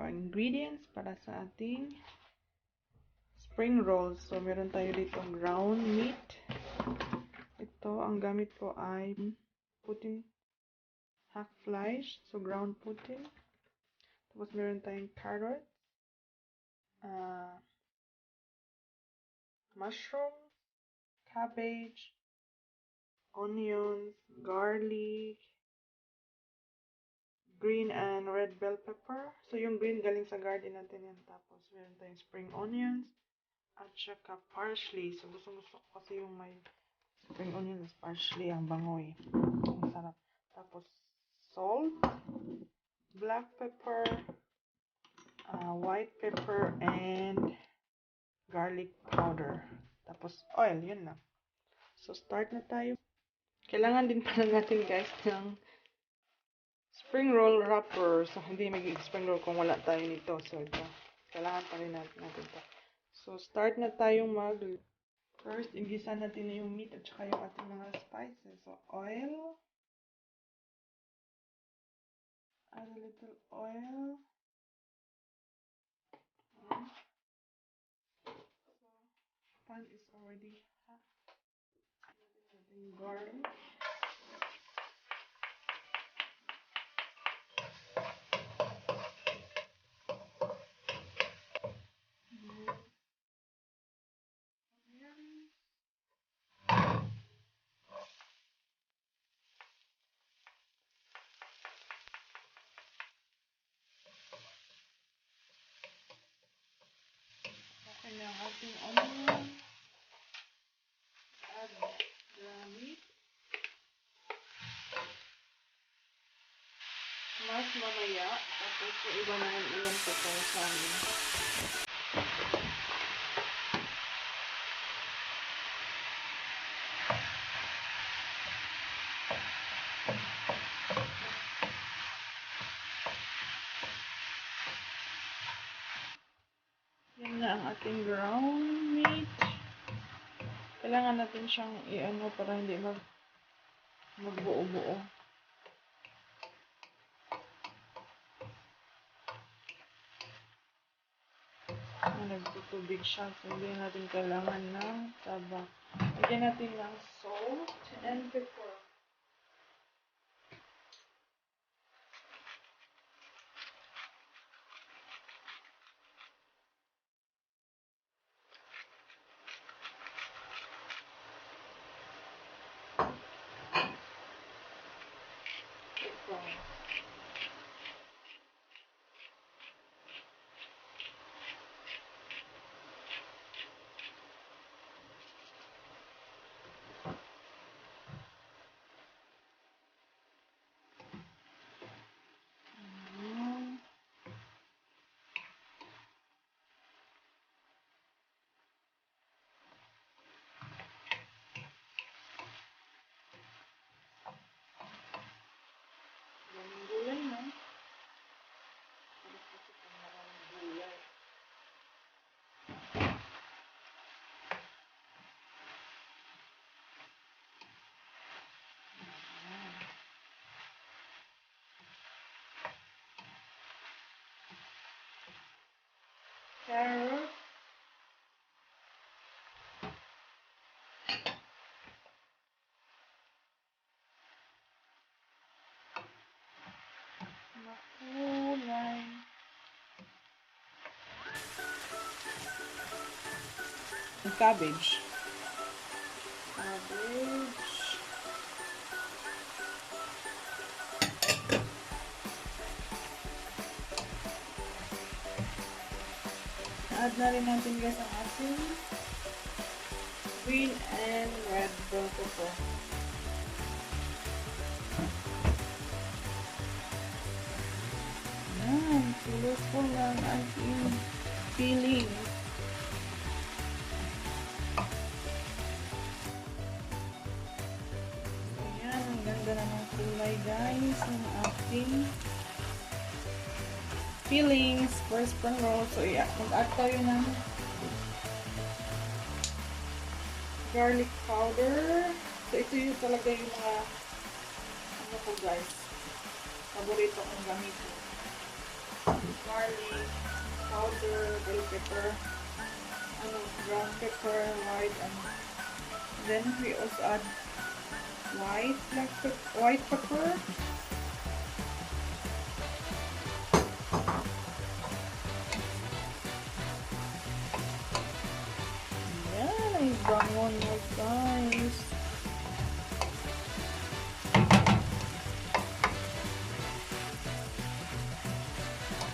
ingredients para sa ating spring rolls. So, meron tayo dito ground meat. Ito, ang gamit ko ay putin hack flesh. So, ground putin. Tapos, meron tayong carrots, mushrooms, cabbage, onions, garlic, green and red bell pepper. So, yung green galing sa garden natin yan. Tapos, meron tayong spring onions at saka parsley. So, gusto ko kasi yung may spring onions at parsley. Ang bangoy. Ang sarap. Tapos, salt, black pepper, white pepper, and garlic powder. Tapos, oil. Yun lang. So, start na tayo. Kailangan din pala natin, guys, ng spring roll wrapper. So, hindi magiging spring roll kung wala tayo nito. So, ito. Kailangan pa rin natin ito. So, start na tayong first, igisa natin na yung meat at saka yung ating mga spices. So, oil. Add a little oil. So, pan is already hot. Adding garlic. Okay na ang ating onion. Add the meat. Mas mamaya. Tapos yung iba naman ilan po tayo sa amin. Yan na ang ating ground meat. Kailangan natin siyang i-ano para hindi magbuo-buo. Nagtutubig siya. So, hindi natin kailangan ng tabak. Lagyan natin ng salt and pepper. Gulay na. Carrot. Makulay. Cabbage. Add na rin natin guys ang ating green and red bell pepper. Yan, colorful ng ating filling. Ayan, ang ganda na ng kulay guys ng ating fillings for spring roll. So, yeah, mag-add tayo ng garlic powder. So, ito yung talaga yung mga ano ko guys. Paborito kong gamitin. garlic powder, bell pepper, brown pepper, white, and then we also add white pepper. Yan, ay bangon mo guys.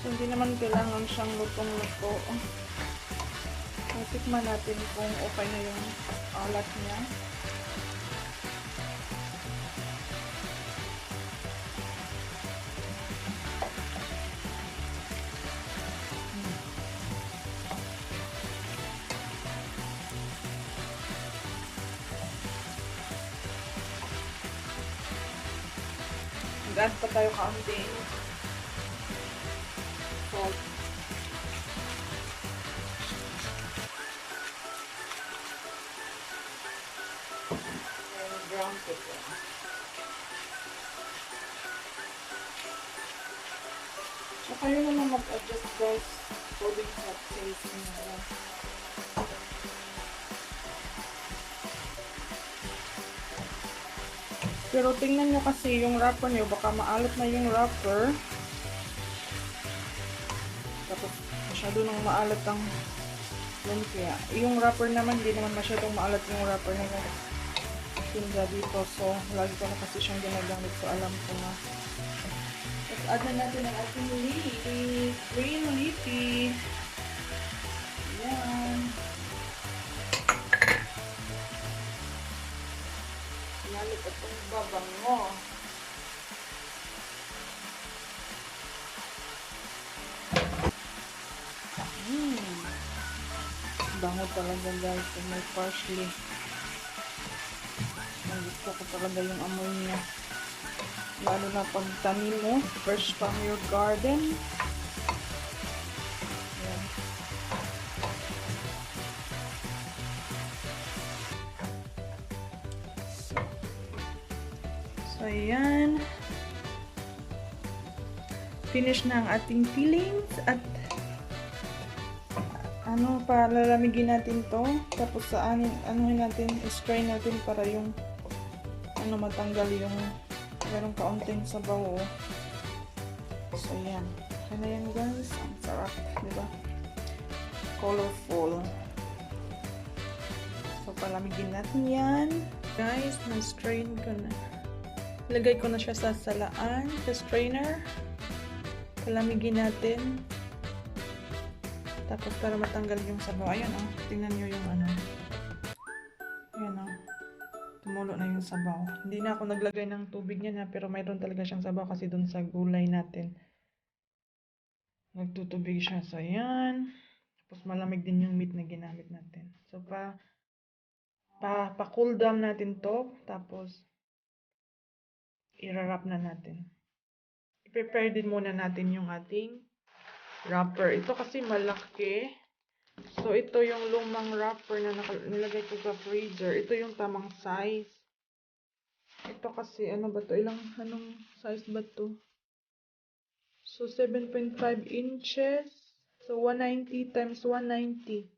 So, hindi naman kailangan siyang lutong-luto. Tikman natin kung okay na yung alat niya. Mag-add pa tayo kaunting salt. And brown pepper. So, kayo naman mag-adjust guys according sa taste niyo. Pero tingnan nyo kasi yung wrapper nyo, baka maalat na yung wrapper. Tapos masyado nang maalat ang lumpia. Yung wrapper naman, hindi naman masyadong maalat yung wrapper na tinda dito. So, lagi ko na kasi siyang ginagamit. So, alam ko na. Tapos add na natin ang ating green leafy. Yan. Lalo pa itong babango. Bango talaga guys. May parsley. Gusto ko talaga yung amoy niya. Lalo na pag tanim mo. Fresh from your garden. Yan. So, ayan. Finish na ang ating fillings at palalamigin natin to. Tapos anuhin natin, strain natin para yung matanggal yung merong kaunting sabaw. So, ayan. Kaya yan guys. Ang sarap, diba? Colorful. So, palamigin natin yan. Guys, na-strain ko na. Lagay ko na siya sa salaan, sa strainer. Palamigin natin. Tapos para matanggal yung sabaw. Ayan o. Tingnan nyo yung Ayan o. Tumulo na yung sabaw. Hindi na ako naglagay ng tubig niya na, pero mayroon talaga siyang sabaw kasi dun sa gulay natin. Nagtutubig siya. So, ayan. Tapos malamig din yung meat na ginamit natin. So, pa-cool down natin to. Tapos, i-wrap na natin. I-prepare din muna natin yung ating wrapper. Ito kasi malaki. So, ito yung lumang wrapper na nilagay ko sa freezer. Ito yung tamang size. Ito kasi, ano ba to? Anong size ba to? So, 7.5 inches. So, 190 times 190.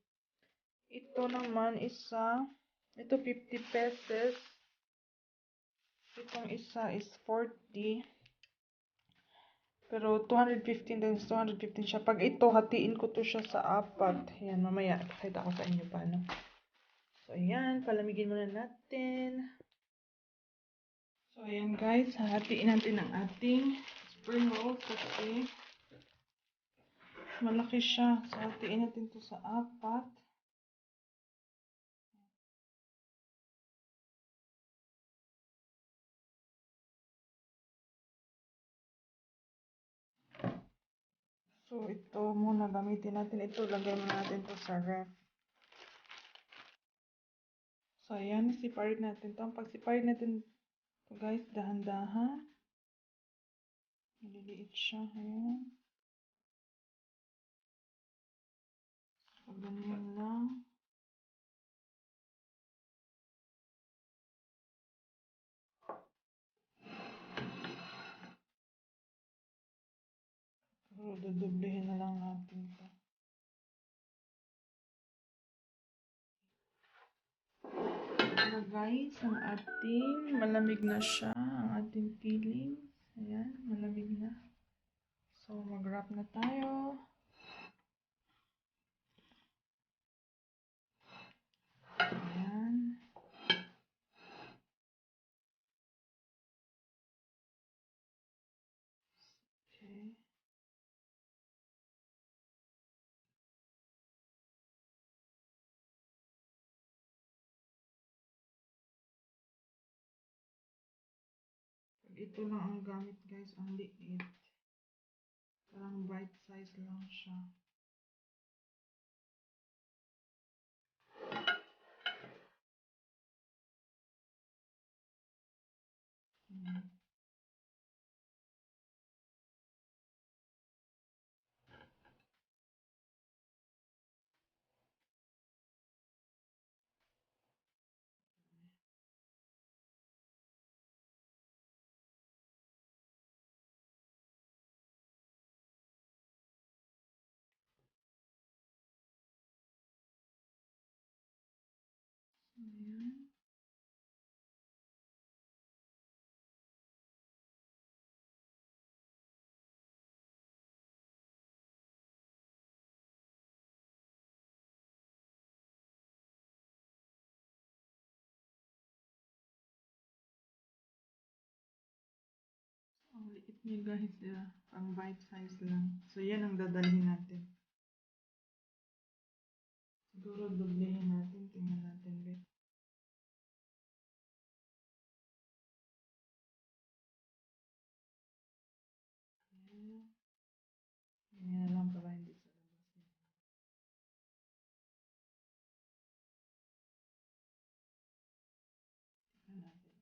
Ito naman ito 50 pesos. Itong isa is 40. Pero 215 times 215 siya. Pag ito, hatiin ko to siya sa 4. Ayan, mamaya. Pakita ko sa inyo paano. So, ayan. Palamigin muna natin. So, ayan guys. Hatiin natin ang ating spring rolls kasi malaki siya. So, hatiin natin to sa 4. So, ito muna gamitin natin. Ito, lagay muna natin to sa ref. So, ayan. Separate natin to. Pag separate natin to guys, dahan-dahan. Maliliit siya. Ayan. So, ganyan lang. dudublehin na lang natin ito. Ano guys, ang ating malamig na siya, ang ating peeling. Ayan, malamig na. So, mag-wrap na tayo. Ayan. Okay. Pag ito lang ang gamit guys, ang liit. Parang bite size lang siya. Ayan. Ang liit niya guys, pang bite size lang. So, yan ang dadalhin natin. Siguro doblehin natin. Tingnan natin guys. Ayan. Ganyan na lang para hindi sa labas niya. Tingnan natin.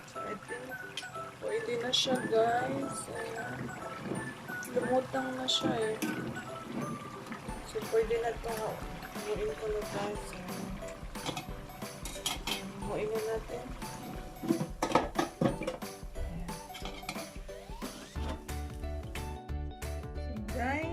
So, I think pwede na siya guys. Ayan. Lumutang na siya eh. So, pwede na ito. Hamuin ko na guys. Hamuin na natin. Ayan. So, guys,